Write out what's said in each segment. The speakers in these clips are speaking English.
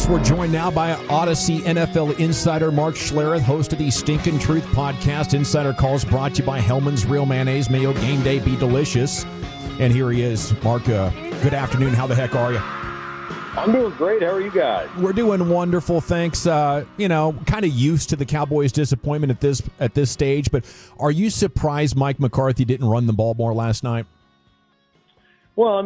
Yes, we're joined now by Audacy NFL insider Mark Schlereth, host of the Stinkin' Truth podcast. Insider Calls brought to you by Hellman's Real Mayonnaise. May your game day be delicious. And here he is. Mark, good afternoon. How the heck are you? I'm doing great. How are you guys? We're doing wonderful, thanks. Kind of used to the Cowboys' disappointment at this stage, but are you surprised Mike McCarthy didn't run the ball more last night? Well,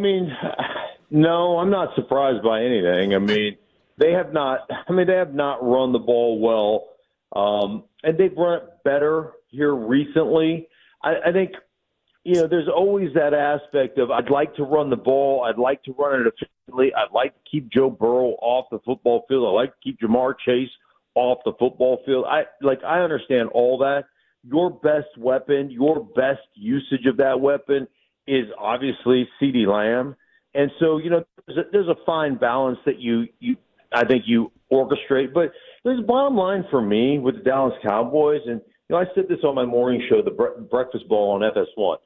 no, I'm not surprised by anything. They have not run the ball well, and they've run it better here recently. I think, there's always that aspect of I'd like to run the ball. I'd like to run it efficiently. I'd like to keep Joe Burrow off the football field. I'd like to keep Jamar Chase off the football field. I understand all that. Your best weapon, your best usage of that weapon is obviously CeeDee Lamb. And so, there's a fine balance that I think you orchestrate. But there's a bottom line for me with the Dallas Cowboys, and I said this on my morning show, the Breakfast Bowl on FS1.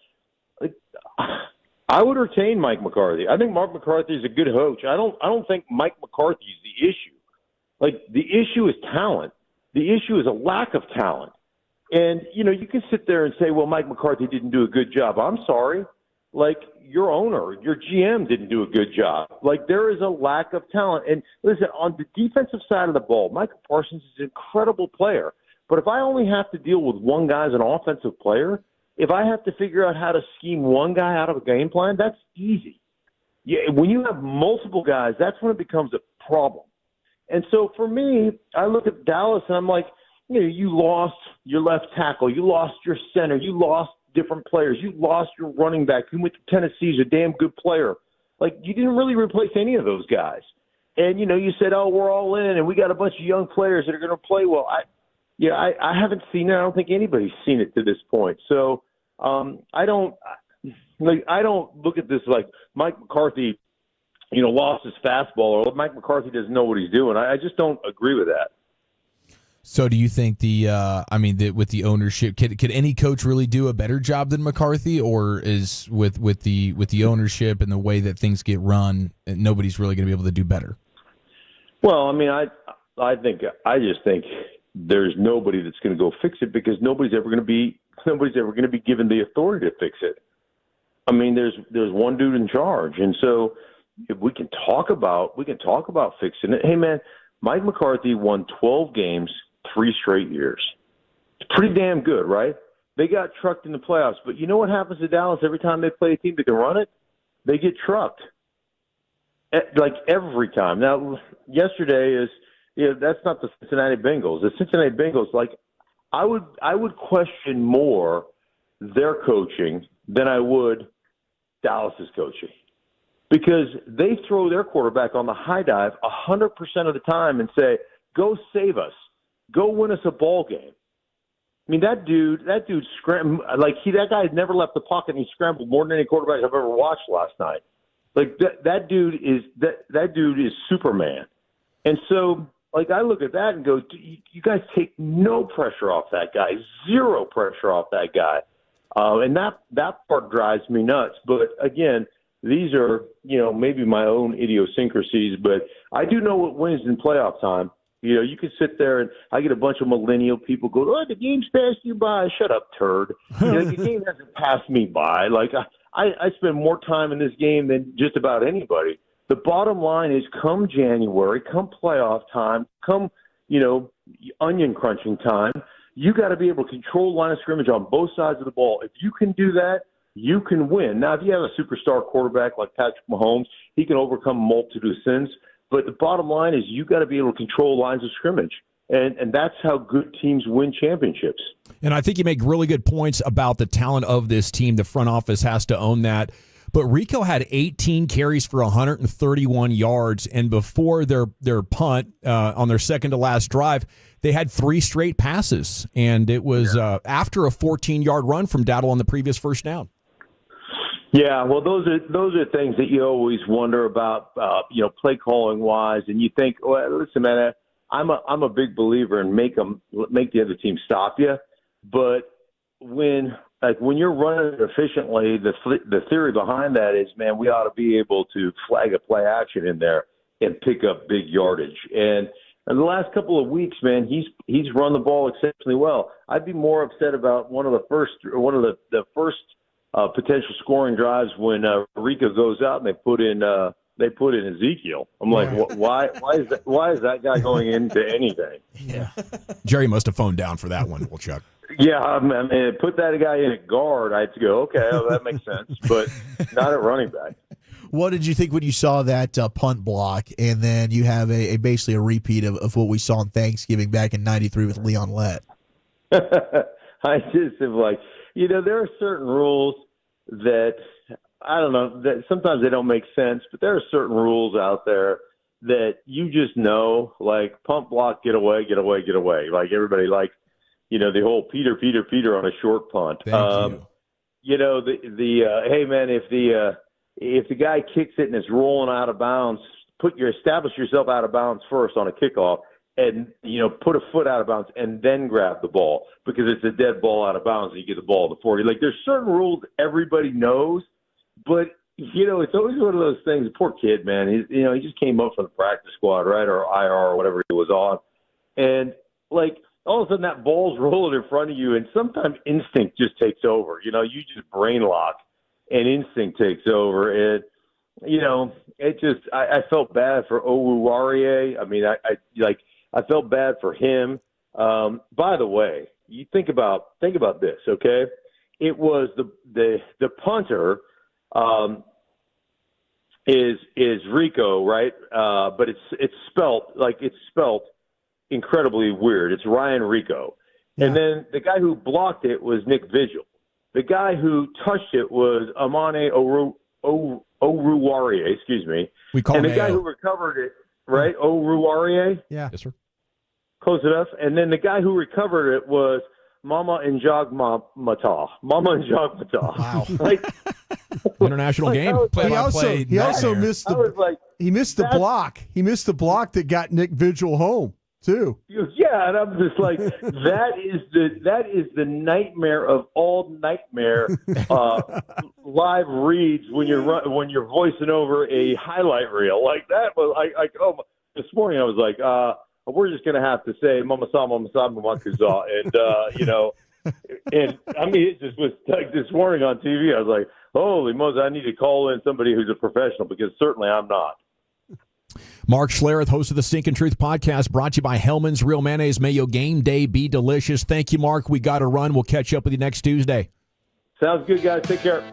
I would retain Mike McCarthy. I think Mark McCarthy is a good coach. I don't think Mike McCarthy is the issue. The issue is talent. The issue is a lack of talent. And, you can sit there and say, well, Mike McCarthy didn't do a good job. I'm sorry. Your owner, your GM didn't do a good job. There is a lack of talent. And listen, on the defensive side of the ball, Michael Parsons is an incredible player. But if I only have to deal with one guy as an offensive player, if I have to figure out how to scheme one guy out of a game plan, that's easy. Yeah, when you have multiple guys, that's when it becomes a problem. And so for me, I look at Dallas and I'm like, you lost your left tackle, you lost your center, you lost different players, you lost your running back who went to Tennessee is a damn good player. You didn't really replace any of those guys. And, you said, oh, we're all in and we got a bunch of young players that are going to play well. I haven't seen it. I don't think anybody's seen it to this point. So I don't look at this like Mike McCarthy, lost his fastball or Mike McCarthy doesn't know what he's doing. I just don't agree with that. So do you think with the ownership, could any coach really do a better job than McCarthy, or is with the ownership and the way that things get run, nobody's really going to be able to do better? Well, I just think there's nobody that's going to go fix it because nobody's ever going to be given the authority to fix it. There's one dude in charge, and so if we can talk about fixing it. Hey, man, Mike McCarthy won 12 games 3 straight years. It's pretty damn good, right? They got trucked in the playoffs, but you know what happens to Dallas every time they play a team that can run it? They get trucked. Every time. Now, yesterday is. That's not the Cincinnati Bengals. The Cincinnati Bengals, I would question more their coaching than I would Dallas's coaching, because they throw their quarterback on the high dive 100% of the time and say, "Go save us, go win us a ball game." That dude scrambled that guy has never left the pocket, and he scrambled more than any quarterback I've ever watched last night. That dude is Superman, and so. I look at that and go, you guys take no pressure off that guy, zero pressure off that guy. And that part drives me nuts. But, again, these are, maybe my own idiosyncrasies, but I do know what wins in playoff time. You can sit there and I get a bunch of millennial people go, oh, the game's passed you by. Shut up, turd. The game hasn't passed me by. I spend more time in this game than just about anybody. The bottom line is come January, come playoff time, come, onion crunching time, you got to be able to control line of scrimmage on both sides of the ball. If you can do that, you can win. Now, if you have a superstar quarterback like Patrick Mahomes, he can overcome a multitude of sins. But the bottom line is you got to be able to control lines of scrimmage. And that's how good teams win championships. And I think you make really good points about the talent of this team. The front office has to own that. But Rico had 18 carries for 131 yards, and before their punt on their second-to-last drive, they had 3 straight passes, and it was after a 14-yard run from Dowdle on the previous first down. Yeah, well, those are things that you always wonder about, play calling wise, and you think, well, listen, man, I'm a big believer in make the other team stop you, but when you're running efficiently, the theory behind that is, man, we ought to be able to flag a play action in there. and pick up big yardage. And in the last couple of weeks, man, he's run the ball exceptionally well. I'd be more upset about one of the first potential scoring drives when Rico goes out and they put in Ezekiel. I'm like, why is that guy going into anything? Yeah, Jerry must have phoned down for that one. Well, Chuck. Yeah, I mean, put that guy in at guard, I had to go, okay, well, that makes sense, but not at running back. What did you think when you saw that punt block, and then you have basically a repeat of what we saw on Thanksgiving back in '93 with Leon Lett? I just am like, there are certain rules that, I don't know, that sometimes they don't make sense, but there are certain rules out there that you just know, like punt block, get away. Like everybody likes, the whole Peter on a short punt. Thank you. Hey man, if the guy kicks it and it's rolling out of bounds, establish yourself out of bounds first on a kickoff, and put a foot out of bounds and then grab the ball because it's a dead ball out of bounds and you get the ball to 40. Like there's certain rules everybody knows, but it's always one of those things. The poor kid, man, he just came up from the practice squad, right, or IR or whatever he was on, and like. All of a sudden that ball's rolling in front of you, and sometimes instinct just takes over. You just brain lock, and instinct takes over. And, I felt bad for Oruwariye. I mean, I felt bad for him. By the way, you think about this, okay? It was the punter is Rico, right? But it's spelt incredibly weird. It's Ryan Rico. Yeah. And then the guy who blocked it was Nick Vigil. The guy who touched it was Amane Oruwariye, excuse me. We call and him the guy AO. who recovered it, right? Oruwariye? Yeah. Yes, sir. Close enough. And then the guy who recovered it was Mama Njagmata. Wow. International game. He also missed the block. He missed the block that got Nick Vigil home too. Yeah, and I'm just like, that is the nightmare of all nightmare live reads when you're voicing over a highlight reel like that. Was this morning I was like, we're just gonna have to say Mama Sa Mamakuza, and and I mean it just was like this morning on TV. I was like, holy Moses, I need to call in somebody who's a professional because certainly I'm not. Mark Schlereth, host of the Stinkin' Truth podcast, brought to you by Hellman's Real Mayonnaise. May your game day be delicious. Thank you, Mark. We got to run. We'll catch up with you next Tuesday. Sounds good, guys. Take care.